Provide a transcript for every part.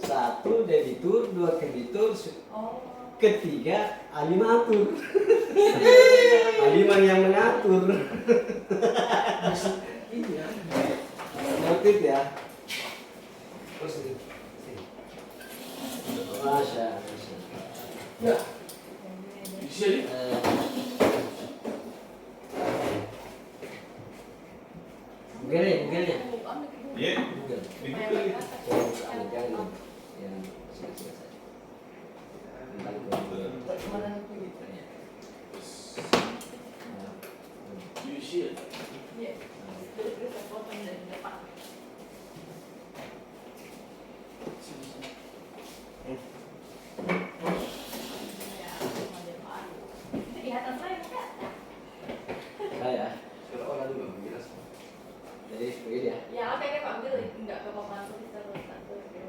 Satu debitur, dua kreditur, ketiga alimatur. Aliman yang mengatur. Iya. Notit ya. Terus ini. Masya. Ya. Di sini. Google ya. Iya. Google. Jangan yang selesai saja. Tentang You see it. saya. Sekarang orang juga mengira semua. Jadi begini ya. Ya, oke, Pak ambil enggak ke papan tulis terus 1, 2, 3.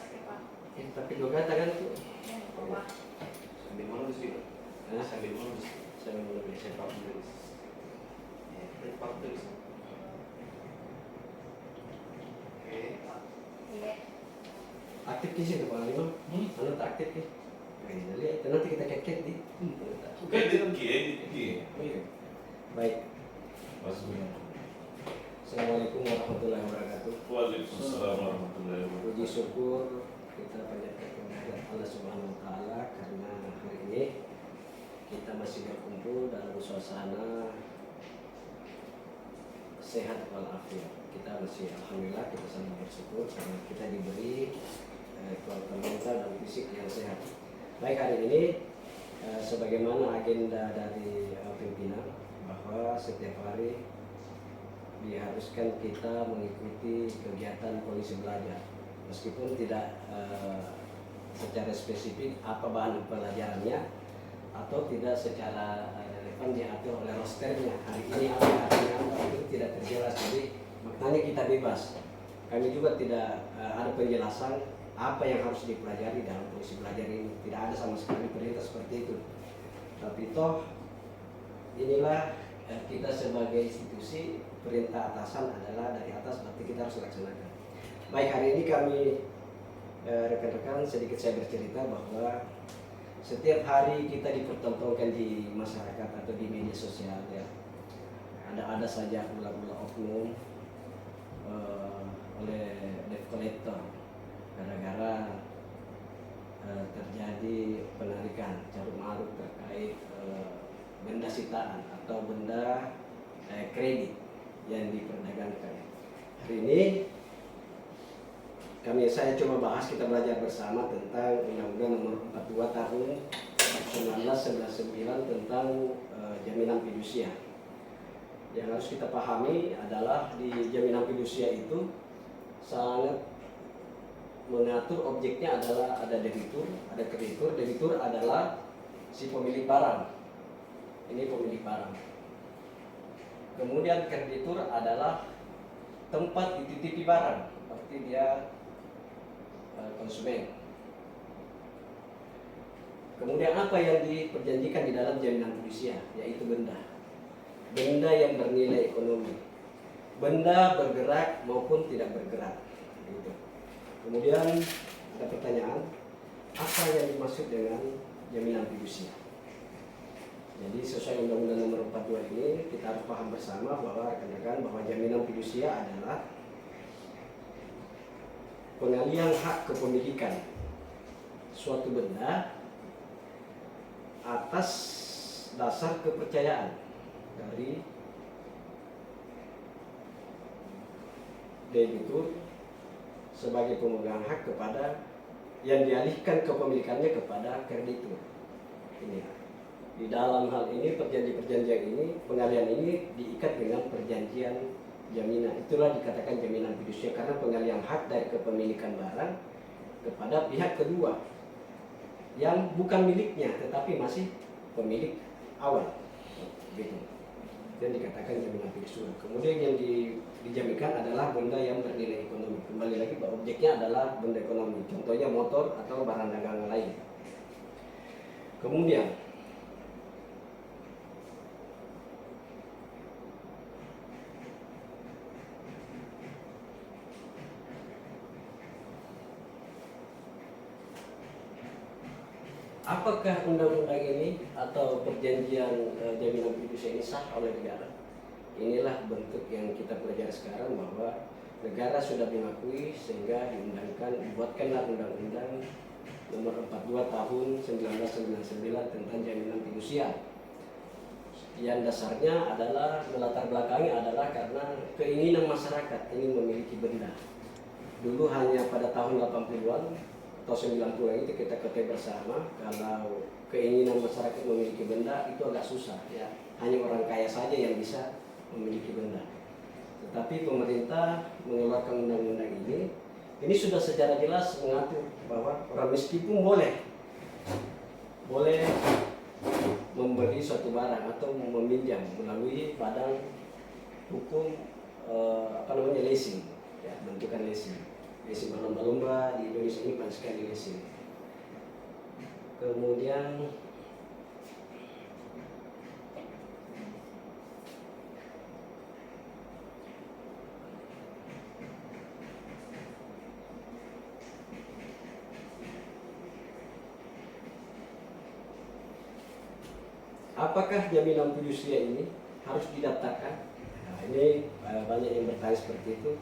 Oke, Pak. Tapi dua kata kan itu. Ya, Pak. Sambil menulis gitu. Hah? Sambil menulis. Saya mau beli Saya pak menulis. Ya, saya pak menulis. Oke. Iya. Aktif di sini Pak Lima. Anu tak aktif ki. Jadi nanti kita kek di. Oke, di. Baik. Maksudnya. Assalamualaikum warahmatullahi wabarakatuh. Waalaikumsalam warahmatullahi wabarakatuh. Puji syukur kita panjatkan kepada Allah Subhanahu wa taala karena hari ini kita masih berkumpul dalam suasana sehat walafiat. Kita masih alhamdulillah kita sangat bersyukur karena kita diberi kekuatan mental dan fisik yang sehat. Baik, hari ini sebagaimana agenda dari pimpinan bahwa setiap hari diharuskan kita mengikuti kegiatan polisi belajar meskipun tidak secara spesifik apa bahan pelajarannya atau tidak secara relevan diatur oleh rosternya hari ini apa artinya itu tidak terjelas, jadi maknanya kita bebas, kami juga tidak ada penjelasan apa yang harus dipelajari dalam polisi belajar ini, tidak ada sama sekali perintah seperti itu, tapi toh inilah kita sebagai institusi perintah atasan adalah dari atas, berarti kita harus laksanakan. Baik, hari ini kami rekan-rekan sedikit saya bercerita bahwa setiap hari kita dipertontonkan di masyarakat atau di media sosial ya, ada saja ulah-ulah oknum oleh debt collector gara-gara terjadi penarikan carut marut terkait benda sitaan atau benda kredit yang diperdagangkan. Hari ini saya coba bahas, kita belajar bersama tentang Undang-Undang Nomor 42 Tahun 1999 tentang jaminan fidusia. Yang harus kita pahami adalah di jaminan fidusia itu sangat mengatur objeknya adalah ada debitur, ada kreditur. Debitur adalah si pemilik barang. Ini pemilik barang. Kemudian kreditur adalah tempat dititipi barang, berarti dia konsumen. Kemudian apa yang diperjanjikan di dalam jaminan fidusia, yaitu benda. Benda yang bernilai ekonomi. Benda bergerak maupun tidak bergerak. Gitu. Kemudian ada pertanyaan, apa yang dimaksud dengan jaminan fidusia? Jadi sesuai Undang-Undang Nomor 42 ini kita harus paham bersama bahwa rekan-rekan bahwa jaminan fidusia adalah pengalihan hak kepemilikan suatu benda atas dasar kepercayaan dari debitur sebagai pemegang hak kepada yang dialihkan kepemilikannya kepada kreditur. Ini di dalam hal ini perjanjian ini, pengalihan ini diikat dengan perjanjian jaminan. Itulah dikatakan jaminan fidusia karena pengalihan hak dari kepemilikan barang kepada pihak kedua yang bukan miliknya tetapi masih pemilik awal. Gitu. Dan dikatakan jaminan fidusia. Kemudian yang dijaminkan adalah benda yang bernilai ekonomi. Kembali lagi bahwa objeknya adalah benda ekonomi. Contohnya motor atau barang dagangan lain. Kemudian apakah undang-undang ini atau perjanjian jaminan fidusia ini sah oleh negara? Inilah bentuk yang kita pelajari sekarang, bahwa negara sudah mengakui sehingga dibuatkanlah Undang-Undang Nomor 42 Tahun 1999 tentang jaminan fidusia. Yang dasarnya adalah, melatar belakangnya adalah karena keinginan masyarakat ingin memiliki benda. Dulu hanya pada tahun 80-an atau 90-an itu kita ketahui bersama, kalau keinginan masyarakat memiliki benda itu agak susah ya. Hanya orang kaya saja yang bisa memiliki benda. Tetapi pemerintah mengeluarkan undang-undang ini sudah secara jelas mengatur bahwa orang miskin pun boleh membeli suatu barang atau meminjam melalui badan hukum leasing, ya, bentukan leasing berlomba-lomba di Indonesia ini banyak sekali leasing. Kemudian apakah jaminan fidusia ini harus didaftarkan? Nah, ini banyak yang bertanya seperti itu,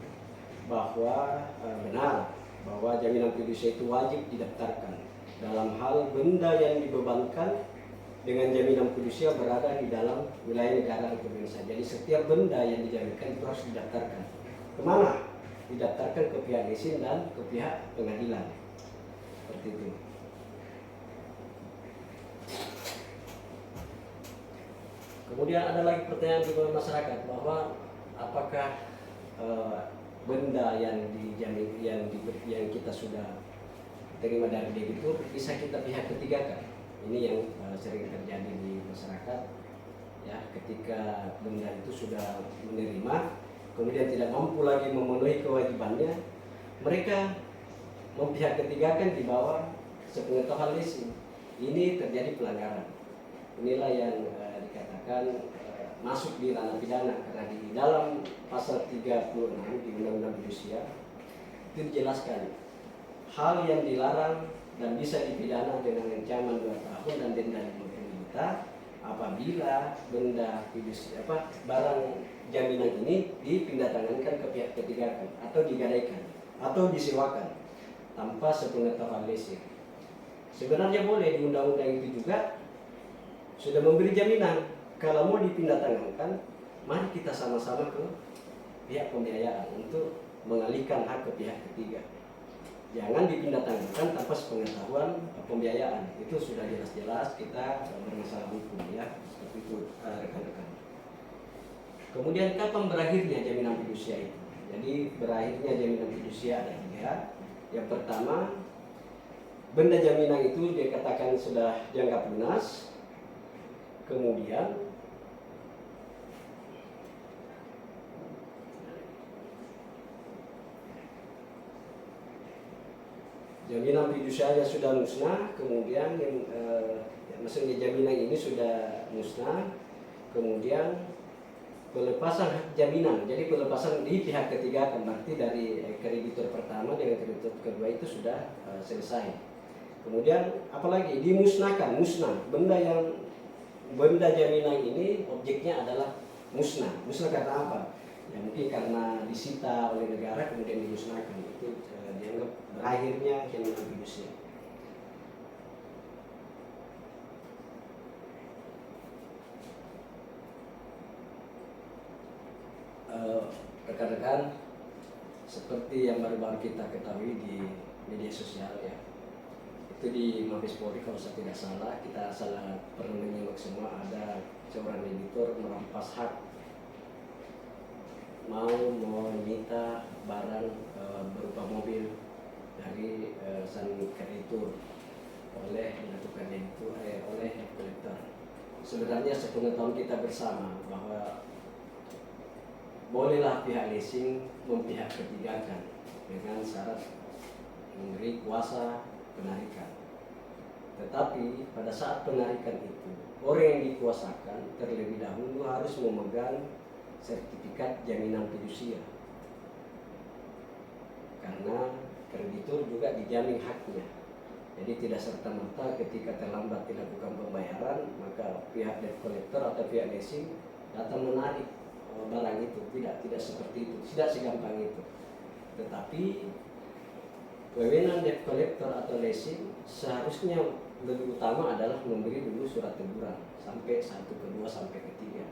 bahwa benar bahwa jaminan fidusia itu wajib didaftarkan dalam hal benda yang dibebankan dengan jaminan fidusia berada di dalam wilayah negara Republik Indonesia. Jadi setiap benda yang dijaminkan itu harus didaftarkan. Kemana? Didaftarkan ke pihak leasing dan ke pihak pengadilan. Seperti itu. Kemudian ada lagi pertanyaan di masyarakat, bahwa apakah benda yang dijamin yang kita sudah terima dari debitur bisa kita pihak ketiga kan? Ini yang sering terjadi di masyarakat ya, ketika benda itu sudah menerima kemudian tidak mampu lagi memenuhi kewajibannya, mereka mempihak ketigakan di bawah sepengetahuan leasing. Ini terjadi pelanggaran. Inilah yang dikatakan masuk di ranah pidana, karena di dalam pasal 36 di Undang-Undang Fidusia itu dijelaskan hal yang dilarang dan bisa dipidana dengan ancaman 2 tahun dan denda 50 juta apabila benda fidusia barang jaminan ini dipindahtangankan ke pihak ketiga atau digadaikan atau disewakan tanpa sepengetahuan leasing. Sebenarnya boleh di undang-undang itu juga sudah memberi jaminan, kalau mau dipindahtangankan, mari kita sama-sama ke pihak pembiayaan untuk mengalihkan hak ke pihak ketiga. Jangan dipindahtangankan tanpa sepengetahuan pembiayaan. Itu sudah jelas-jelas kita bermasalah hukum ya, seperti itu rekan-rekan. Kemudian kapan berakhirnya jaminan fidusia itu? Jadi berakhirnya jaminan fidusia ada 3. Yang pertama, benda jaminan itu dikatakan sudah dianggap lunas. Kemudian jaminan fidusianya sudah musnah, kemudian maksudnya jaminan ini sudah musnah, kemudian pelepasan hak jaminan. Jadi pelepasan di pihak ketiga kan, berarti dari kreditur pertama dengan kreditur kedua itu sudah selesai. Kemudian apalagi dimusnahkan, musnah benda jaminan ini objeknya adalah musnah. Musnah karena apa? Ya mungkin karena disita oleh negara kemudian dimusnahkan. Itu dianggap berakhirnya jaminan fidusia. Rekan-rekan, seperti yang baru-baru kita ketahui di media sosial ya, itu di Mabes Polri kalau saya tidak salah, kita perlu menyimak semua, ada seorang debitur merampas hak, mau menyita barang berupa mobil dari sang kreditur dilakukan itu oleh kolektor. Sebenarnya sepengetahuan kita bersama bahwa bolehlah pihak leasing mempihak ketigakan dengan syarat memberi kuasa penarikan. Tetapi pada saat penarikan itu, orang yang dikuasakan terlebih dahulu harus memegang sertifikat jaminan fidusia. Karena kreditur juga dijamin haknya. Jadi tidak serta-merta ketika terlambat dilakukan pembayaran, maka pihak debt collector atau pihak leasing datang menarik barang itu. Tidak seperti itu, tidak segampang itu. Tetapi wewenang debt collector atau leasing seharusnya lebih utama adalah memberi dulu surat teguran sampai 1, kedua sampai ketiga.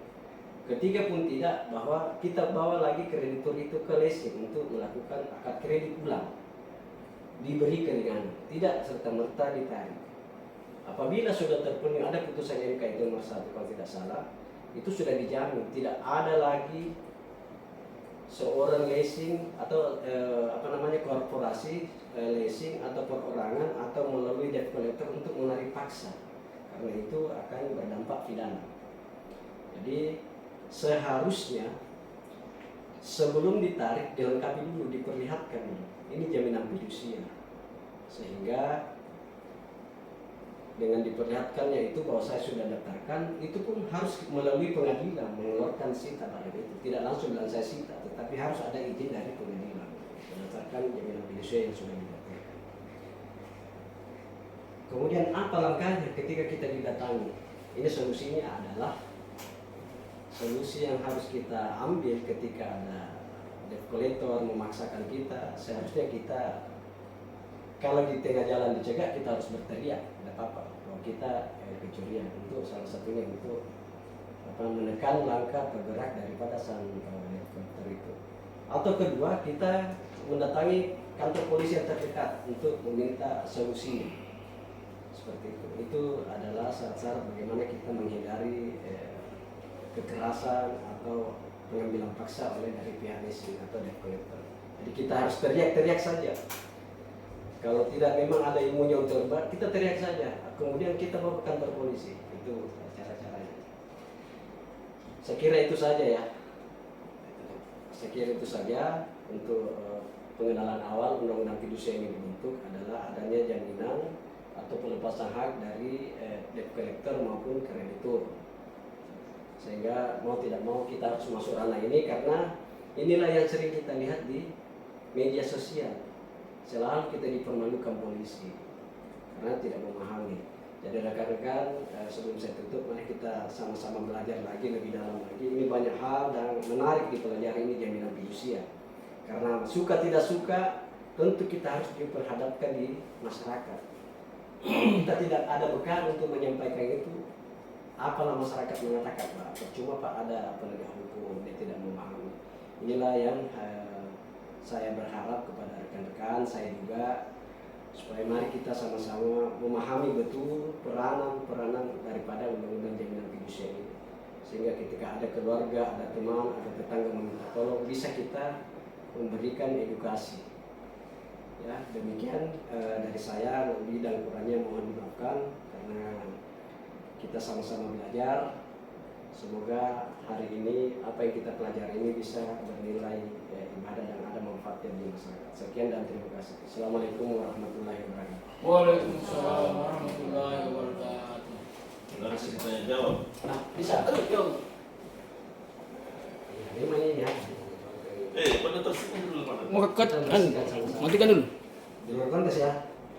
Ketiga pun tidak, bahwa kita bawa lagi kreditur itu ke leasing untuk melakukan akad kredit ulang, diberi keringanan, tidak serta-merta ditarik. Apabila sudah terpenuhi, ada putusan MK itu nomor 1 kalau tidak salah, itu sudah dijamin tidak ada lagi seorang leasing atau korporasi leasing atau perorangan atau melalui debt collector untuk menarik paksa, karena itu akan berdampak pidana. Jadi seharusnya sebelum ditarik dilengkapi dulu, diperlihatkan dulu ini jaminan fidusia, sehingga dengan diperlihatkannya itu bahwa saya sudah daftarkan, itu pun harus melalui pengadilan mengeluarkan sita pada itu, tidak langsung bilang saya sita, tetapi harus ada izin dari pengadilan berdasarkan jaminan fidusia yang sudah didaftarkan. Kemudian apa langkahnya ketika kita didatangi? Ini solusinya adalah solusi yang harus kita ambil ketika ada debt collector memaksakan kita. Seharusnya kita, kalau di tengah jalan dicegat, kita harus berteriak, tidak apa-apa, bahwa kita kecurian. Untuk salah satunya untuk menekan langkah bergerak daripada sang debt collector itu. Atau kedua, kita mendatangi kantor polisi yang terdekat untuk meminta solusi. Seperti itu. Itu adalah syarat-syarat bagaimana kita menghindari kekerasan atau pengambilan paksa oleh dari pihak leasing atau debt collector. Jadi kita harus teriak-teriak saja. Kalau tidak memang ada ilmunya untuk berbuat, kita teriak saja. Kemudian kita bawa ke kantor polisi. Itu cara-caranya. Saya kira itu saja ya. Saya kira itu saja untuk pengenalan awal undang-undang fidusia ini dibentuk adalah adanya jaminan atau pelepasan hak dari debt collector maupun kreditur. Sehingga mau tidak mau kita harus masuk ranah ini, karena inilah yang sering kita lihat di media sosial. Selalu kita dipermalukan polisi karena tidak memahami. Jadi rekan-rekan, sebelum saya tutup, mari kita sama-sama belajar lagi lebih dalam lagi. Ini banyak hal dan menarik dipelajari ini jaminan fidusia. Karena suka tidak suka, tentu kita harus diperhadapkan di masyarakat. Kita tidak ada bekal untuk menyampaikan itu. Apalah masyarakat mengatakan, Pak, percuma Pak ada penegak hukum, dia tidak memahami. Inilah yang saya berharap kepada rekan-rekan, saya juga, supaya mari kita sama-sama memahami betul peranan daripada undang-undang jaminan fidusia ini. Sehingga ketika ada keluarga, ada teman, ada tetangga meminta tolong, bisa kita memberikan edukasi. Ya, demikian dari saya, lebih dan kurangnya mohon dimaafkan karena kita sama-sama belajar. Semoga hari ini apa yang kita pelajari ini bisa bernilai ibadah dan ada manfaatnya di masyarakat. Sekian dan terima kasih. Assalamualaikum warahmatullahi wabarakatuh. Waalaikumsalam warahmatullahi wabarakatuh. Terima kasih tanya jawab. Nah, bisa. Yuk. Ini mana ini ya? Pada tersebut dulu mana? Mau cut kan? Matikan dulu. Di luar kontes ya.